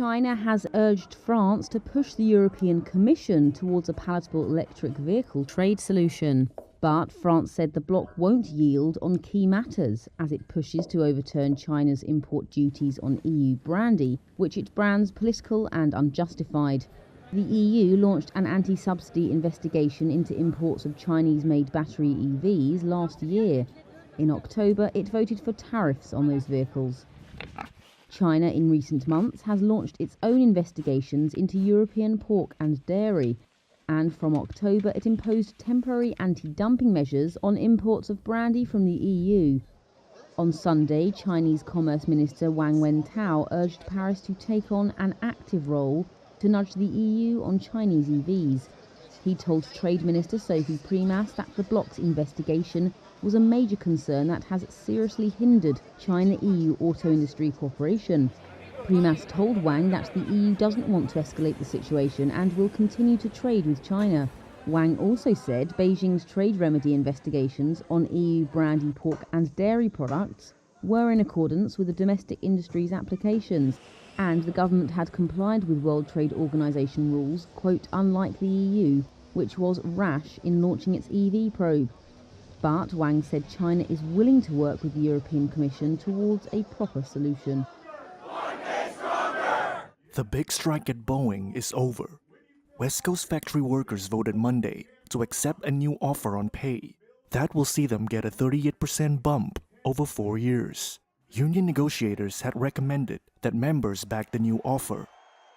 China has urged France to push the European Commission towards a palatable electric vehicle trade solution. But France said the bloc won't yield on key matters as it pushes to overturn China's import duties on EU brandy, which it brands political and unjustified. The EU launched an anti-subsidy investigation into imports of Chinese-made battery EVs last year. In October, it voted for tariffs on those vehicles. China, in recent months, has launched its own investigations into European pork and dairy, and from October it imposed temporary anti-dumping measures on imports of brandy from the EU. On Sunday, Chinese Commerce Minister Wang Wentao urged Paris to take on an active role to nudge the EU on Chinese EVs. He told Trade Minister Sophie Primas that the bloc's investigation was a major concern that has seriously hindered China-EU auto industry cooperation. Primas told Wang that the EU doesn't want to escalate the situation and will continue to trade with China. Wang also said Beijing's trade remedy investigations on EU brandy, pork and dairy products were in accordance with the domestic industry's applications, and the government had complied with World Trade Organization rules, quote, unlike the EU, which was rash in launching its EV probe. But Wang said China is willing to work with the European Commission towards a proper solution. The big strike at Boeing is over. West Coast factory workers voted Monday to accept a new offer on pay. That will see them get a 38% bump over 4 years. Union negotiators had recommended that members back the new offer.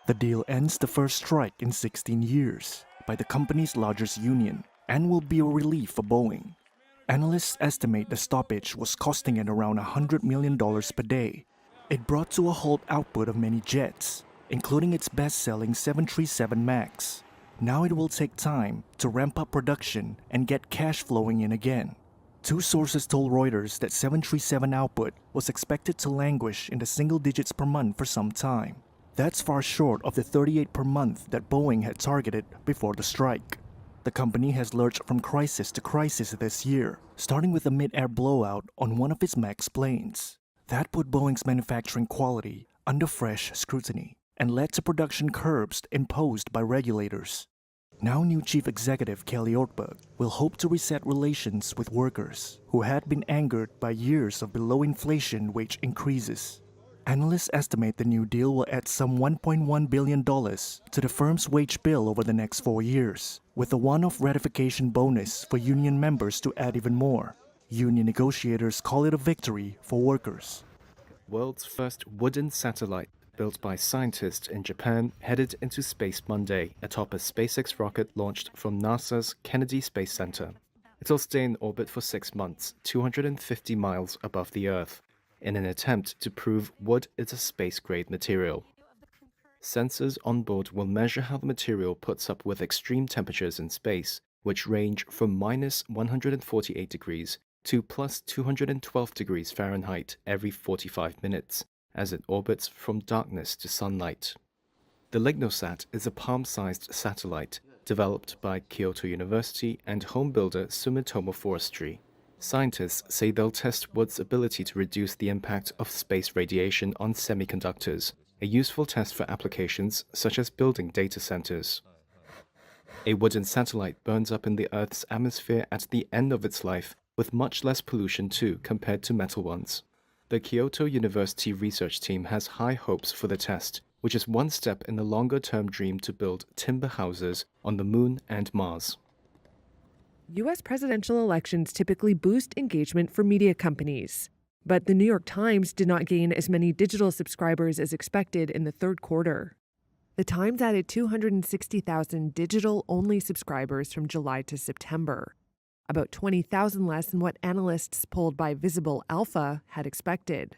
The deal ends the first strike in 16 years by the company's largest union and will be a relief for Boeing. Analysts estimate the stoppage was costing it around $100 million per day. It brought to a halt output of many jets, including its best-selling 737 MAX. Now it will take time to ramp up production and get cash flowing in again. Two sources told Reuters that 737 output was expected to languish in the single digits per month for some time. That's far short of the 38 per month that Boeing had targeted before the strike. The company has lurched from crisis to crisis this year, starting with a mid-air blowout on one of its MAX planes. That put Boeing's manufacturing quality under fresh scrutiny and led to production curbs imposed by regulators. Now new Chief Executive Kelly Ortberg will hope to reset relations with workers who had been angered by years of below-inflation wage increases. Analysts estimate the new deal will add some $1.1 billion to the firm's wage bill over the next 4 years, with a one-off ratification bonus for union members to add even more. Union negotiators call it a victory for workers. World's first wooden satellite, built by scientists in Japan, headed into space Monday atop a SpaceX rocket launched from NASA's Kennedy Space Center. It'll stay in orbit for 6 months, 250 miles above the Earth, in an attempt to prove wood is a space-grade material. Sensors on board will measure how the material puts up with extreme temperatures in space, which range from minus 148 degrees to plus 212 degrees Fahrenheit every 45 minutes, as it orbits from darkness to sunlight. The LignoSat is a palm-sized satellite developed by Kyoto University and home builder Sumitomo Forestry. Scientists say they'll test wood's ability to reduce the impact of space radiation on semiconductors, a useful test for applications such as building data centers. A wooden satellite burns up in the Earth's atmosphere at the end of its life, with much less pollution too compared to metal ones. The Kyoto University research team has high hopes for the test, which is one step in the longer-term dream to build timber houses on the Moon and Mars. U.S. presidential elections typically boost engagement for media companies. But the New York Times did not gain as many digital subscribers as expected in the third quarter. The Times added 260,000 digital-only subscribers from July to September, about 20,000 less than what analysts polled by Visible Alpha had expected.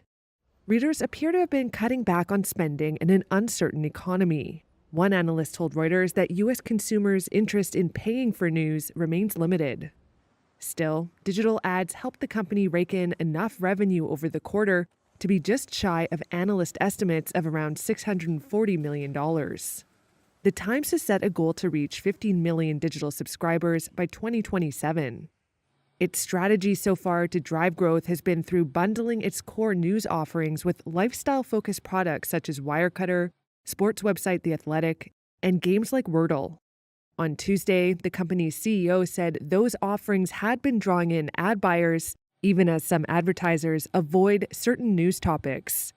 Readers appear to have been cutting back on spending in an uncertain economy. One analyst told Reuters that U.S. consumers' interest in paying for news remains limited. Still, digital ads helped the company rake in enough revenue over the quarter to be just shy of analyst estimates of around $640 million. The Times has set a goal to reach 15 million digital subscribers by 2027. Its strategy so far to drive growth has been through bundling its core news offerings with lifestyle-focused products such as Wirecutter, sports website The Athletic, and games like Wordle. On Tuesday, the company's CEO said those offerings had been drawing in ad buyers, even as some advertisers avoid certain news topics.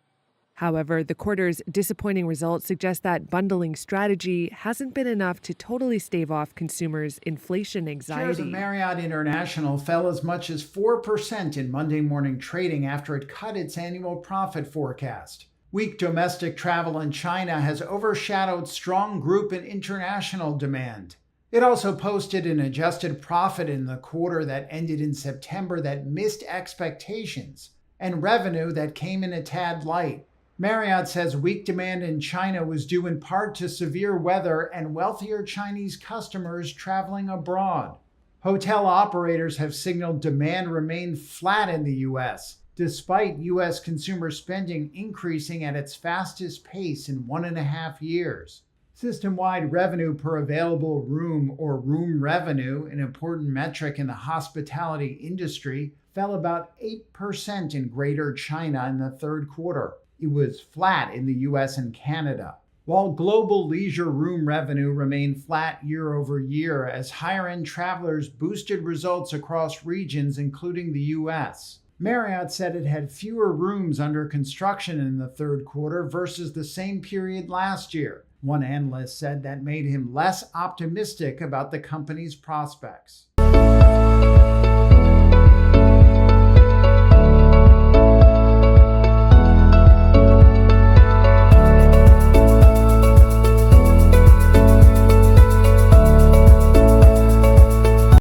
However, the quarter's disappointing results suggest that bundling strategy hasn't been enough to totally stave off consumers' inflation anxiety. Shares of Marriott International fell as much as 4% in Monday morning trading after it cut its annual profit forecast. Weak domestic travel in China has overshadowed strong group and international demand. It also posted an adjusted profit in the quarter that ended in September that missed expectations, and revenue that came in a tad light. Marriott says weak demand in China was due in part to severe weather and wealthier Chinese customers traveling abroad. Hotel operators have signaled demand remained flat in the U.S., despite U.S. consumer spending increasing at its fastest pace in 1.5 years. System-wide revenue per available room, or room revenue, an important metric in the hospitality industry, fell about 8% in Greater China in the third quarter. It was flat in the U.S. and Canada, while global leisure room revenue remained flat year over year as higher-end travelers boosted results across regions, including the U.S. Marriott said it had fewer rooms under construction in the third quarter versus the same period last year. One analyst said that made him less optimistic about the company's prospects.